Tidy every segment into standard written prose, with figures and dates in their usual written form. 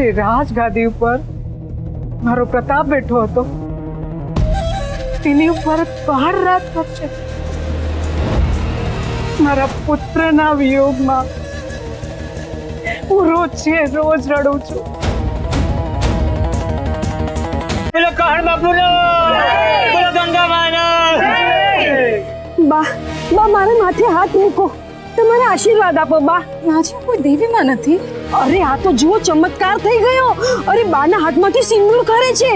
જે રાજગાદી ઉપર મારો પ્રતાપ બેઠો હતો તેની ઉપર પહાડ રાજ કરશે. મારા પુત્રના વિયોગમાં હું રોજ રડું છું. બોલો કહણ બાપુનો, બોલો ગંગા માનો. બા બા મારા માથે હાથ મૂકો, તમારા આશીર્વાદ આપો બા. આજે કોઈ દેવીમાં નથી. અરે આ તો જુઓ ચમત્કાર થઈ ગયો. અરે બાના હાથમાંથી સિંદૂર કરે છે.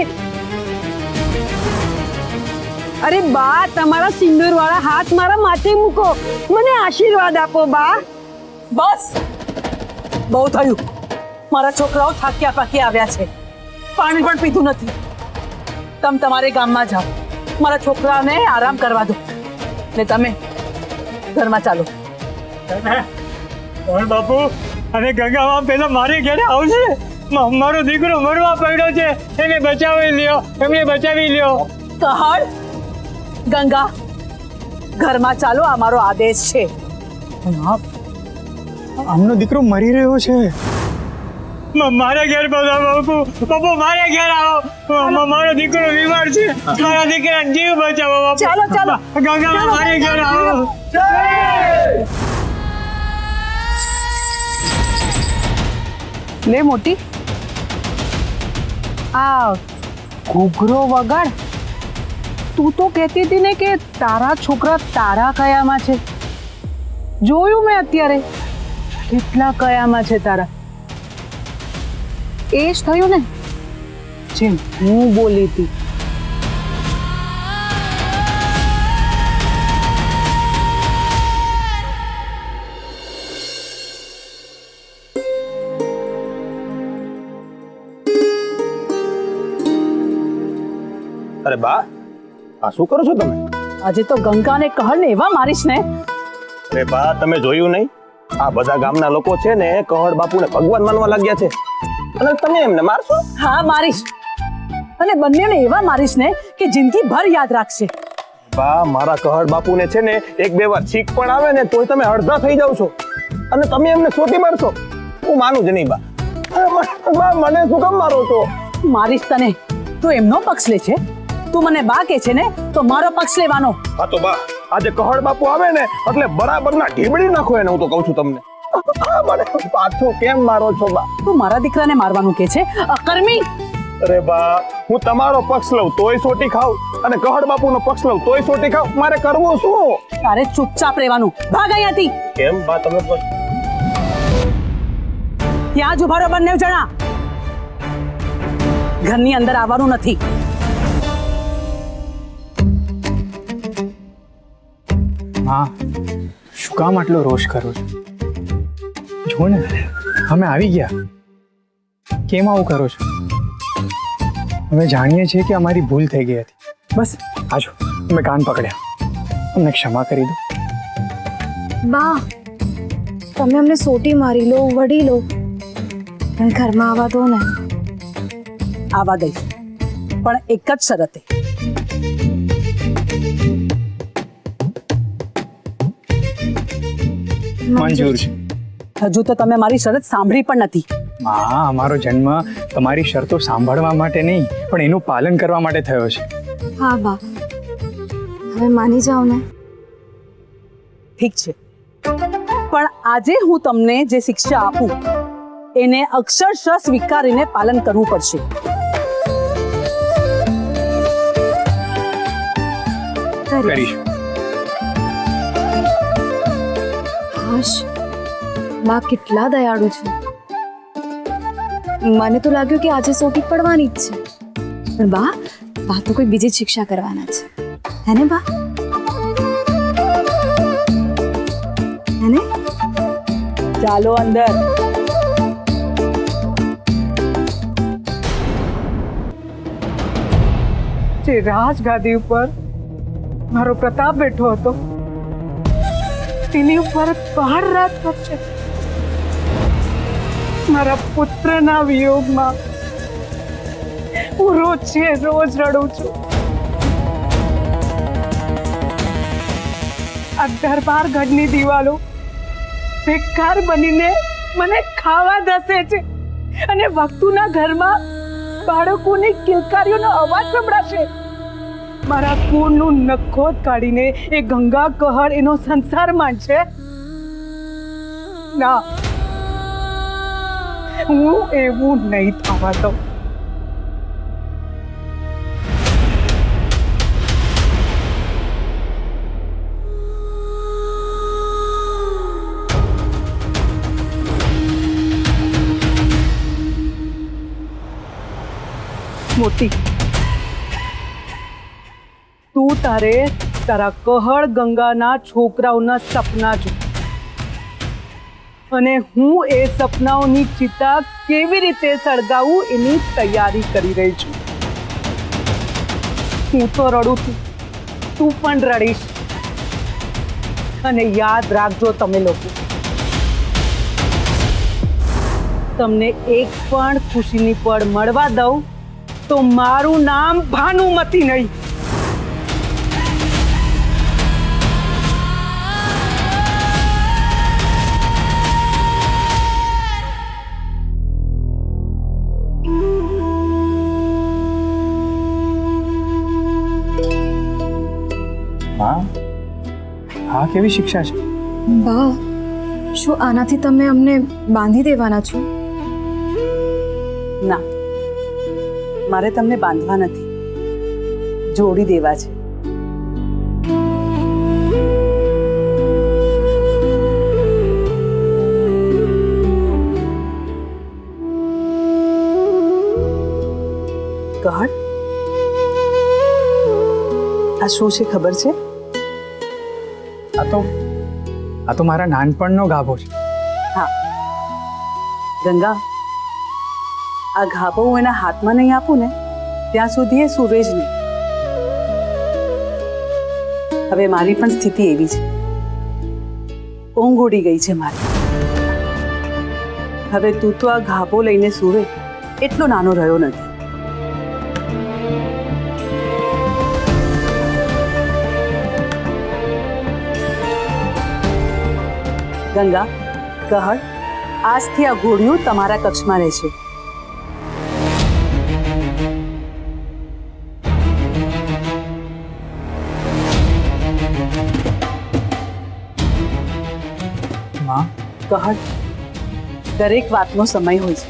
અરે બા તમારા સિંદૂર વાળા હાથ મારા માથે મૂકો, મને આશીર્વાદ આપો બા. બસ બહુ થયું. મારા છોકરાઓ થાક્યા પાક્યા આવ્યા છે, પાણી પણ પીધું નથી. તમે તમારે ગામમાં જાઓ, મારા છોકરાને આરામ કરવા દો ને તમે ઘરમાં ચાલો. કહણ બાપુ અને ગંગામાં પેલા મારે ઘરે આવશે. મારો દીકરો મરવા પડ્યો છે, એને બચાવી લ્યો, એમને બચાવી લ્યો. કહણ ગંગા ઘરમાં ચાલો, આ મારો આદેશ છે. આમનો દીકરો મરી રહ્યો છે. મારા ઘેર બધા બાપુ, બાપુ મારા ઘેર આવો. મારો દીકરો બીમાર છે, મારા દીકરાનો જીવ બચાવો બાપુ. ચાલો ચાલો ગંગામાં મારા ઘેર આવો. લે મોટી, આ ઘૂઘરો વગાડ. તું તો કહેતી હતી ને કે તારા છોકરા તારા કયામાં છે. જોયું મેં અત્યારે કેટલા કયામાં છે તારા. એ જ થયું ને જેમ હું બોલી હતી. અરે બા, આ શું કરો છો તમે? આજે તો ગંગા ને કહણ ને એવા મારીશ ને. અરે બા, તમે જોયું નહીં? આ બધા ગામના લોકો છે ને કહડ બાપુને ભગવાન માનવા લાગ્યા છે, અને તમે એમને મારશો? હા મારીશ, અને બંનેને એવા મારીશ ને કે જિંદગી ભર યાદ રાખશે. બા, મારા કહડ બાપુને છે ને એક બે વાર છીક પણ આવે ને તોય તમે અડધા થઈ જાવ છો, અને તમે એમને સોટી મારશો. હું માનું જ નહીં બા. બા, મને શું કામ મારો છો? મારીશ તને. તું એમનો પક્ષ લે છે, તું મને બા કે છે ને તો મારો પક્ષ લેવાનો. હા તો બા, આજે કહડ બાપુ આવે ને એટલે બરાબરના ઢીબડી નાખો એને. હું તો કહું છું તમને, મને પાછું કેમ મારો છો બા? તું મારા દીકરાને મારવાનું કે છે, અકર્મી. અરે બા, હું તમારો પક્ષ લઉં તોય સોટી ખાવ, અને કહડ બાપુનો પક્ષ લઉં તોય સોટી ખાવ. મારે કરવું શું? તારે ચૂપચાપ રહેવાનું. ભાગ અહીંયાથી. કેમ બા? તમે ત્યાં જ ઉભા રહો બંને જણા. ઘરની અંદર આવવાનું નથી. માં, શું કામ આટલો રોષ કરો છો? જો ને, અમે આવી ગયા. કેમ આવું કરો છો? અમે જાણીએ છીએ કે અમારી ભૂલ થઈ ગઈ હતી. બસ આજો, અમે કાન પકડ્યા. અમને ક્ષમા કરી દો. બા, તમે અમને સોટી મારી લો, વડી લો, પણ ઘરમાં આવવા દો ને. આવવા દઈશ, પણ એક જ શરતે. મંજૂર છે. હજુ તો તમે મારી શરત સાંભળી પણ નથી. માં, અમારો જન્મ તમારી શરતો સાંભળવા માટે નહીં પણ એનું પાલન કરવા માટે થયો છે. હા બા, હવે માની જાઓ ને. ઠીક છે, પણ આજે હું તમને જે શિક્ષા આપું એને અક્ષરશઃ સ્વીકારીને પાલન કરવું પડશે. કરીશું. હાશ, બા કેટલા દયાળુ છે. મને તો લાગ્યું કે આજે સોટી પડવાની જ છે, પણ બા તો કોઈ બીજી જ શિક્ષા કરવાના છે. હે ને બા? હે ને? ચાલો અંદર. જે રાજગાદી ઉપર મારો પ્રતાપ બેઠો હતો તેની ઉપર પહાડ રાજ કરશે. મારા પુત્રના વિયોગમાં હું રોજ રડું છું. આ દરબાર ગઢની દિવાલો બેકાર બનીને મને ખાવા દસે છે. અને વખતુના ઘરમાં બાળકોની કિલકારીઓનો અવાજ સંભળાશે. મારા કુળનું નખોદ કાઢીને એ ગંગા કહર એનો સંસાર માંડશે. ના, હું એવું નહીં થવા દઉં. મોટી, તું તારા કહળ ગંગાના છોકરાઓના સપના જો, અને હું એ સપનાઓની ચિતા કેવી રીતે સળગાવું એની તૈયારી કરી રહી છું. હું તો રડું છું, તું પણ રડીશ. અને યાદ રાખજો તમે લોકો, તમને એક પણ ખુશીની પળ મળવા દઉં તો મારું નામ ભાનુમતી નહીં. હા, હા, કેવી શિક્ષા છે? બા, શું આનાથી તમે અમને બાંધી દેવાના છો? ના, મારે તમને બાંધવા નથી, જોડી દેવા છે. કહળ, આ શું છે ખબર છે? આ તો મારા નાનપણનો ગાભો છે. હા ગંગા, આ ગાભો હું એના હાથમાં નહીં આપું ને ત્યાં સુધી એ સુવે જ નહીં. હવે મારી પણ સ્થિતિ એવી છે, ઊંઘ ઉડી ગઈ છે મારી. હવે તું તો આ ગાભો લઈને સુવે એટલો નાનો રહ્યો નથી. ગંગા, કહળ, આજથી આ ઘોડિયું તમારા કક્ષમાં રહેશે. માં, કહળ, દરેક વાતનો સમય હોય છે,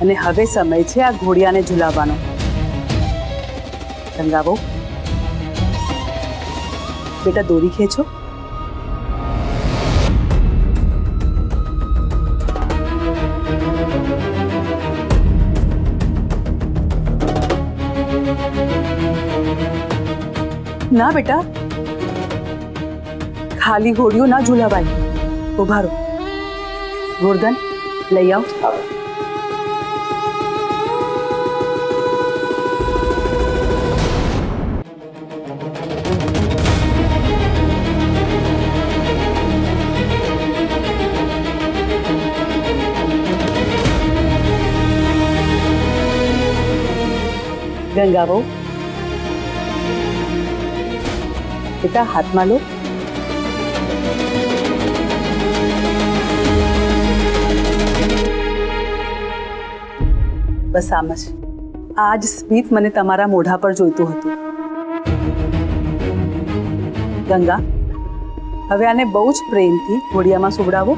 અને હવે સમય છે આ ઘોડિયાને ઝુલાવવાનો. ગંગા બહુ, બેટા દોરી ખેંચો. ના બેટા, ખાલી ઘોડિયું ના ઝુલાવાય. ઉભા રહો. ગોરધન લઈ આવ. ગંગા બહુ, બેટા હાથમાં લો. બસ આમ જ. આ જ સ્મિત મને તમારા મોઢા પર જોઈતું હતું. ગંગા, હવે આને બહુ જ પ્રેમથી ઘોડિયામાં સુવડાવો.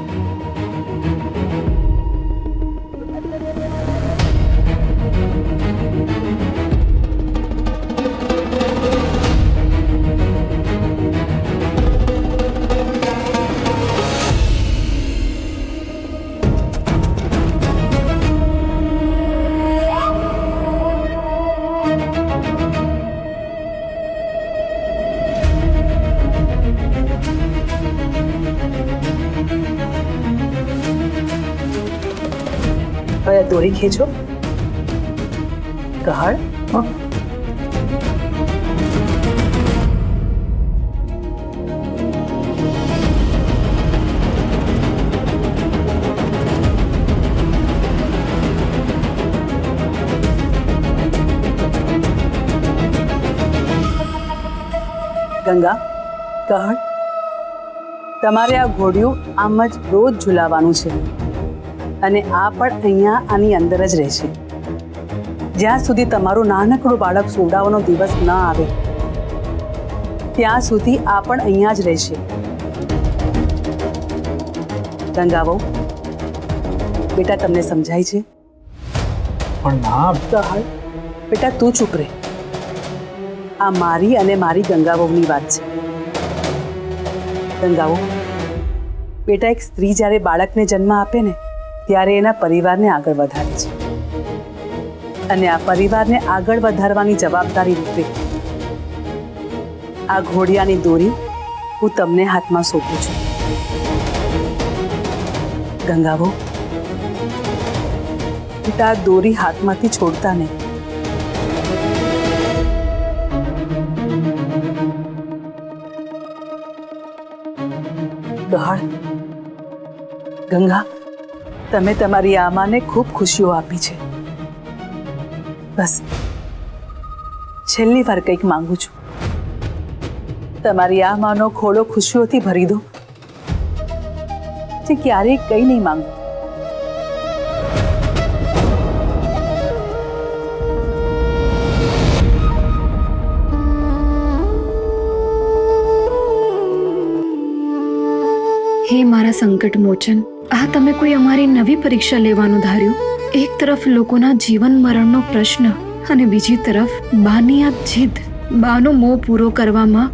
હવે દોરી ખેંચો. કહળ, ગંગા, કહળ, તમારે આ ઘોડિયું આમ જ રોજ ઝુલાવવાનું છે. અને આ પણ અહીંયા આની અંદર જ રહેશે. જ્યાં સુધી તમારું નાનકડું બાળક સોડાવાનો દિવસ ન આવે ત્યાં સુધી આ પણ અહીંયા જ રહેશે. ગંગાવો, બેટા તમને સમજાય છે? પણ માં, બેટા તું ચૂપ રહે. આ મારી અને મારી ગંગાવોની વાત છે. ગંગાવો, બેટા એક સ્ત્રી જ્યારે બાળકને જન્મ આપે ને ત્યારે એના પરિવારને આગળ વધારે છે, અને આ પરિવારને આગળ વધારવાની જવાબદારી રૂપે આ ઘોડિયાની દોરી હું તમને હાથમાં સોંપું છું. ગંગાવો, બેટા આ દોરી હાથમાંથી છોડતા નહીં. ગહાળ, ગંગા, તમે તમારી આમાને ખૂબ ખુશીઓ આપી છે. બસ છેલ્લી વાર કંઈક માંગુ છું. તમારી આમાનો ખોળો ખુશીઓથી ભરી દો. જે ક્યારેય કંઈ નહીં માંગુ. હે મારા સંકટ મોચન, આ તમે કોઈ અમારી નવી પરીક્ષા લેવાનું ધાર્યું? એક તરફ લોકોના જીવન મરણનો પ્રશ્ન અને બીજી તરફ બાની આ જીદ. બાનો મોહ પૂરો કરવામાં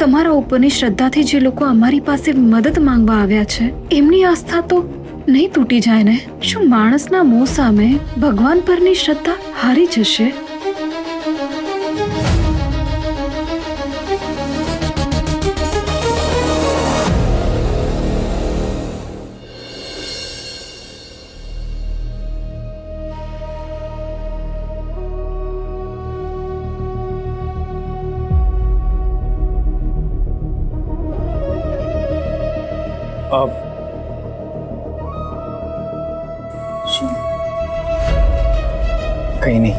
તમારા ઉપરની શ્રદ્ધાથી જે લોકો અમારી પાસે મદદ માંગવા આવ્યા છે એમની આસ્થા તો નહીં તૂટી જાય ને? શું માણસના મોહ સામે ભગવાન પરની શ્રદ્ધા હારી જશે? કંઈ નહીં.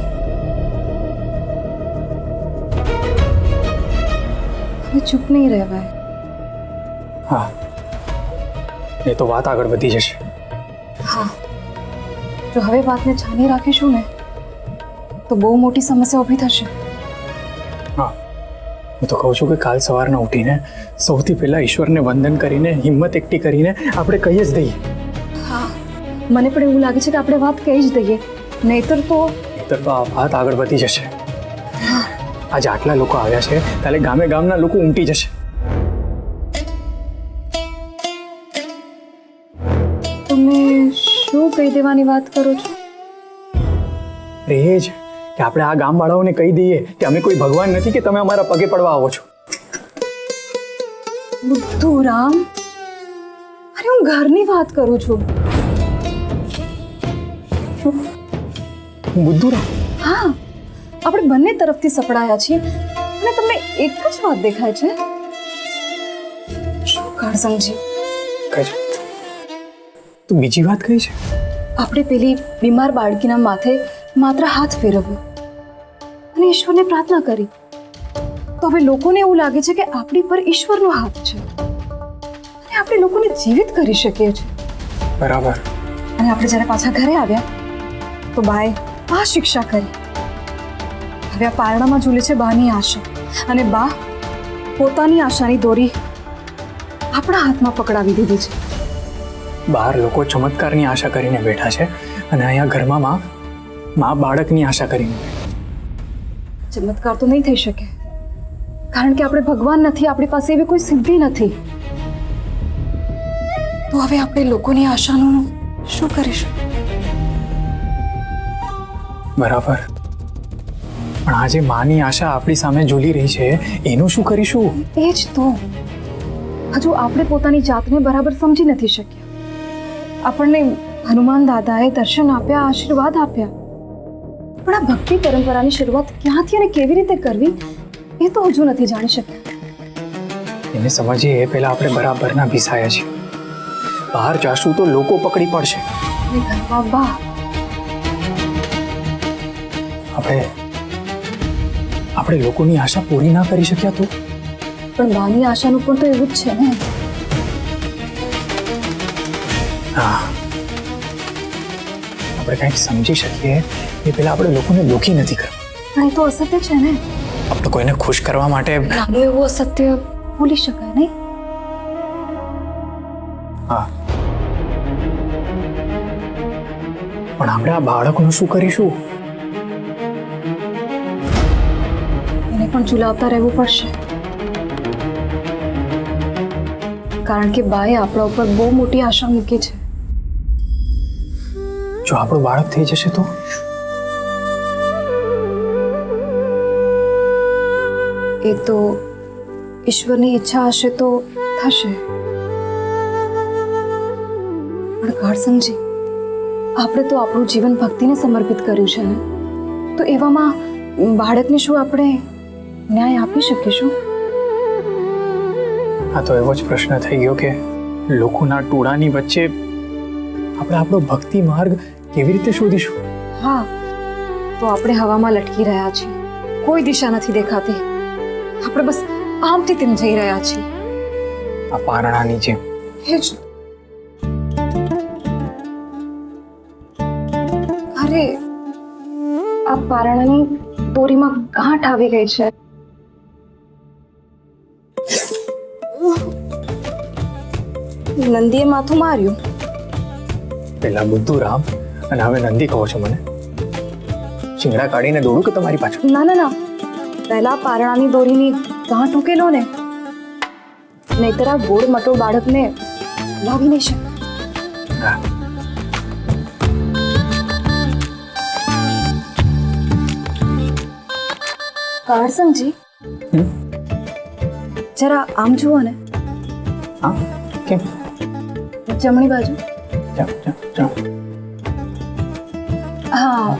હવે ચૂપ નહીં રહેવાય. હા, એ તો વાત આગળ વધી જશે. હા, જો હવે વાતને છાની રાખીશું ને તો બહુ મોટી સમસ્યા ઊભી થશે. હા, હું તો કહું છું કે કાલ સવારના ઉઠીને સૌથી પહેલા ઈશ્વરને વંદન કરીને હિંમત એકઠી કરીને આપણે કહી જ દઈએ. હા, મને પણ એવું લાગે છે કે આપણે વાત કહી જ દઈએ, નહીતર તો આ વાત આગળ વધી જશે. આજે આટલા લોકો આવ્યા છે ત્યારે ગામે ગામના લોકો ઉમટી જશે. તમે શું કહી દેવાની વાત કરો છો? એ જ કે આપણે આ ગામવાળાઓને કહી દઈએ કે અમે કોઈ ભગવાન નથી કે તમે અમારા પગે પડવા આવો છો. બુદ્ધુરામ, અરે હું ઘરની વાત કરું છું. બુદ્ધુરામ, હા, આપણે બંને તરફથી સપડાયા છીએ અને તમને એક જ વાત દેખાય છે. શું કાળસંગજી, કહેજો. તું બીજી વાત કહી છે? આપણે પેલી બીમાર બાળકીના માથે માત્ર હાથ ફેરવ્યો અને ઈશ્વરને પ્રાર્થના કરી, તો હવે લોકોને એવું લાગે છે કે આપણી પર ઈશ્વરનો હાથ છે અને આપણે લોકોને જીવિત કરી શકીએ છીએ. બરાબર. અને આપણે જ્યારે પાછા ઘરે આવ્યા તો બાએ આ શિક્ષા કરી. હવે આ પારણામાં ઝૂલે છે બાની આશા, અને બા પોતાની આશાની દોરી આપણા હાથમાં પકડાવી દીધી છે. બહાર લોકો ચમત્કારની આશા કરીને બેઠા છે અને અહીંયા ઘરમાં માં બાળકની આશા કરીને બેઠા. ચમત્કાર તો નહીં થઈ શકે, કારણ કે આપણે ભગવાન નથી, આપણી પાસે એવી કોઈ સિદ્ધિ નથી. તો હવે આપણે લોકોની આશાનું શું કરીશું? બરાબર, પણ આજે માની આશા આપણી સામે ઝૂલી રહી છે એનું શું કરીશું? એ જ તો, હજુ આપણે પોતાની જાતને બરાબર સમજી નથી શક્યા. આપણને હનુમાન દાદાએ દર્શન આપ્યા, આશીર્વાદ આપ્યા, પણ આ ભક્તિ પરંપરાની શરૂઆત ક્યાંથી અને કેવી રીતે કરવી એ તો હજુ નથી જાણી શક્યા. એને સમજીએ એ પહેલા આપણે બરાબરના ભીસાયા છીએ. બહાર જાશું તો લોકો પકડી પડશે. અને ઘરમાં બા, આપણે લોકોની આશા પૂરી ના કરી શક્યા તો? પણ બાની આશાનું પણ તો એવું જ છે ને. હા, આપણે કંઈક સમજી શકીએ એ પહેલા આપણે લોકોને દુઃખી નથી કરવા. પણ એ તો અસત્ય છે ને. આપણે કોઈને ખુશ કરવા માટે નાનું એવું અસત્ય ભૂલી શકાય નહીં. હા, પણ આપણે આ બાળકનું શું કરીશું? એને પણ ઝુલાવતા રહેવું પડશે, કારણ કે બાએ આપણા ઉપર બહુ મોટી આશા મૂકી છે. જો આપણું બાળક થઈ જશે તો એ તો ઈશ્વરની ઈચ્છા હશે તો થશે. પણ ઘરસંગજી, આપણે તો આપણું જીવન ભક્તિને સમર્પિત કર્યું છે ને, તો એવામાં બાળકને શું આપણે ન્યાય આપી શકીશું? આ તો એવો જ પ્રશ્ન થઈ ગયો કે લોકોના ટોળાની વચ્ચે આપણે આપણો ભક્તિ માર્ગ કેવી રીતે શોધીશું? હા, તો આપણે હવામાં લટકી રહ્યા છીએ, કોઈ દિશા નથી દેખાતી. આપણે બસ આમથી તેમ જઈ રહ્યા છીએ. આ પારણાની જેમ. હે જ. અરે, આ પારણાની દોરીમાં ગાંઠ આવી ગઈ છે. નંદીએ માથું માર્યું. પેલા બુદ્ધુરામ અને હવે નંદી કહો છો મને? શિંગડા કાઢીને દોડું કે તમારી પાછળ? ના ના ના, પહેલા પારણાની દોરીની ગાંઠ ઉકેલો ને, નહીતર આ ગોળ મટો બાળકને લાવી નહીં શકે. હા. કાળસંગજી, જરા આમ જુઓ ને. હા, કેમ? જમણી બાજુ. જાઓ જાઓ જાઓ. હા,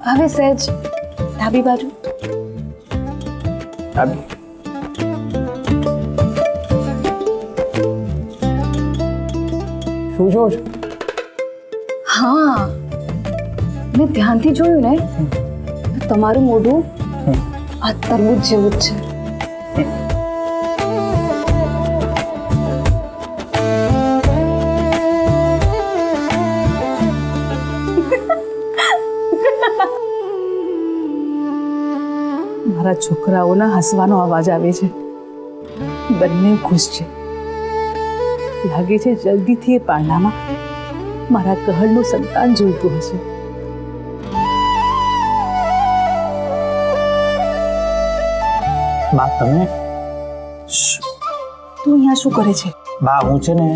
હવે સહેજ ડાબી બાજુ. ડાબી. શું જોવો છો? હા, મેં ધ્યાનથી જોયું ને, તો તમારું મોઢું આ તરબૂચ જેવું જ છે. મારા છોકરાઓના હસવાનો અવાજ આવે છે. બંને ખુશ છે. લાગે છે જલ્દીથી એ પારણામાં મારા કહળનું સંતાન જોઈતું હશે. બા તમે તું અહીંયા શું કરે છે? બા હું છે ને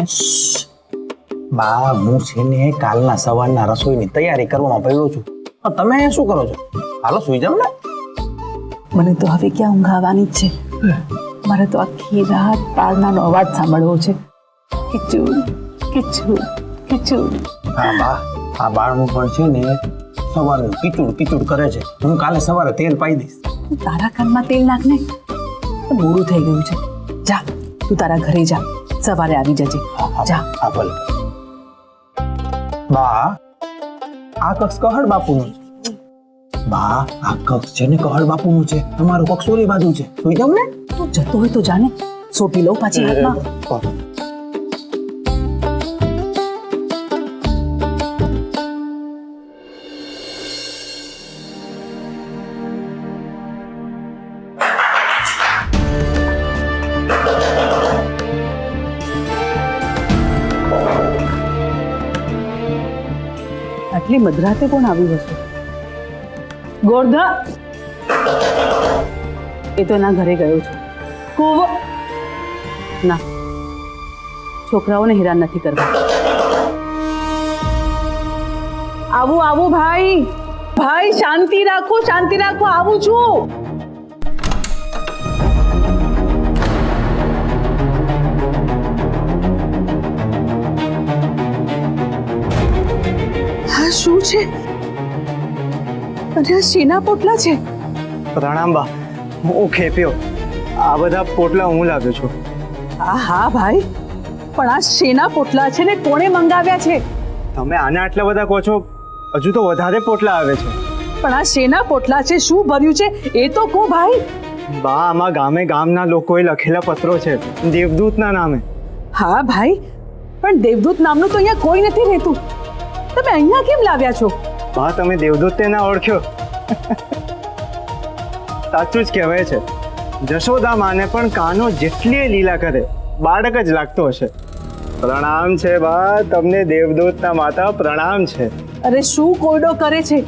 બા હું છે ને કાલના સવારના રસોઈની તૈયારી કરવામાં પડ્યો છું. તમે અહીંયા શું કરો છો? હાલો સુઈ જાવ ને. મને તો હવે ક્યાં ઊંઘ આવવાની જ છે. મારે તો આખી રાત પારણાનો અવાજ સાંભળવો છે. કિચુડ કિચુડ કિચુડ. હા બા, આ બાળનું પણ છે ને સવારનું કીચુડ કીચુડ કરે છે. હું કાલે સવારે તેલ પાઈ દઈશ. તું તારા કાનમાં તેલ નાખ ને. મોડું થઈ ગયું છે. જા, તું તારા ઘરે જા, સવારે આવી જજે. જા. હા ભલે. બા, આ કક્ષ કહળ બાપુનું છે. બા, આ કક્ષ છે ને કહળ બાપુનું છે. તમારું કક્ષ ઓલી બાજુ છે. સુઈ જાવ ને. તું જતો હોય તો જાને. સોટી લઉં પાછી હાથમાં. આટલી મધરાતે કોણ આવ્યું હશે? ગોરધા, એ તો એના ઘરે ગયો છે. કુંવ ના, છોકરાઓને હેરાન નથી કરવા. આવું આવું ભાઈ, ભાઈ શાંતિ રાખો, શાંતિ રાખો. આવું છું. આ શું છે? અને આ શેના પોટલા છે? પ્રણામ બા, હું ખેપ્યો. આ બધા પોટલા હું લાવ્યો છું. હા ભાઈ, પણ આ શેના પોટલા છે ને કોણે મંગાવ્યા છે? તમે આને આટલા બધા કહો છો, હજુ તો વધારે પોટલા આવે છે. પણ આ શેના પોટલા છે? શું ભર્યું છે એ તો કહો ભાઈ. બા, આમાં ગામે ગામના લોકોએ લખેલા પત્રો છે, દેવદૂતના નામે. હા ભાઈ, પણ દેવદૂત નામનું તો અહીંયા કોઈ નથી રહેતું. તમે અહીંયા કેમ લાવ્યા છો? બા તમે દેવદૂતને ના ઓળખ્યો? સાચું જ કહેવાય છે, જશોદા માને પણ કાનો જેટલી લીલા કરે બાળક જ લાગતો હશે. પ્રણામ છે બા તમને, દેવદૂતના માતા પ્રણામ છે. અરે શું કોયડો કરે છે?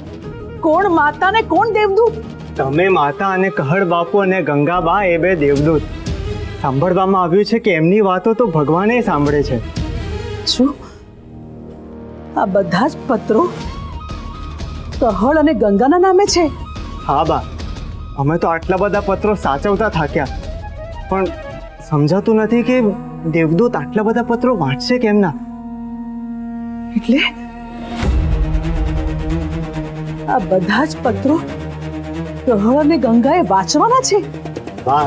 કોણ માતા ને કોણ દેવદૂત? તમે માતા અને કહળ બાપુ અને ગંગાબા એ બે દેવદૂત. સાંભળવામાં આવ્યું છે કે એમની વાતો તો ભગવાને સાંભળે છે. શું આ બધા જ પત્રો કહળ અને ગંગાના નામે છે? હા બા, અમે તો આટલા બધા પત્રો સાચવતા થાક્યા, પણ સમજાતું નથી કે દેવદૂત આટલા બધા પત્રો વાંચશે કેમના. એટલે આ બધા જ પત્રો કહળ અને ગંગાએ વાંચવાના છે? બા,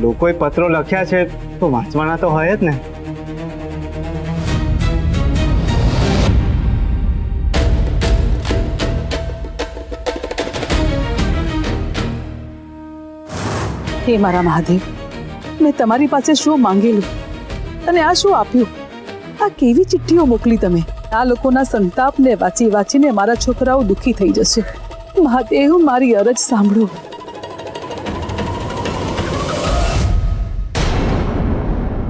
લોકોએ પત્રો લખ્યા છે તો વાંચવાના તો હોય જ ને. હે મારા મહાદેવ, મેં તમારી પાસે શું માંગેલું અને આ શું આપ્યું? આ કેવી ચિઠ્ઠીઓ મોકલી તમે? આ લોકોના સંતાપને વાંચી વાંચીને મારા છોકરાઓ દુઃખી થઈ જશે. મહાદેવ મારી અરજ સાંભળો.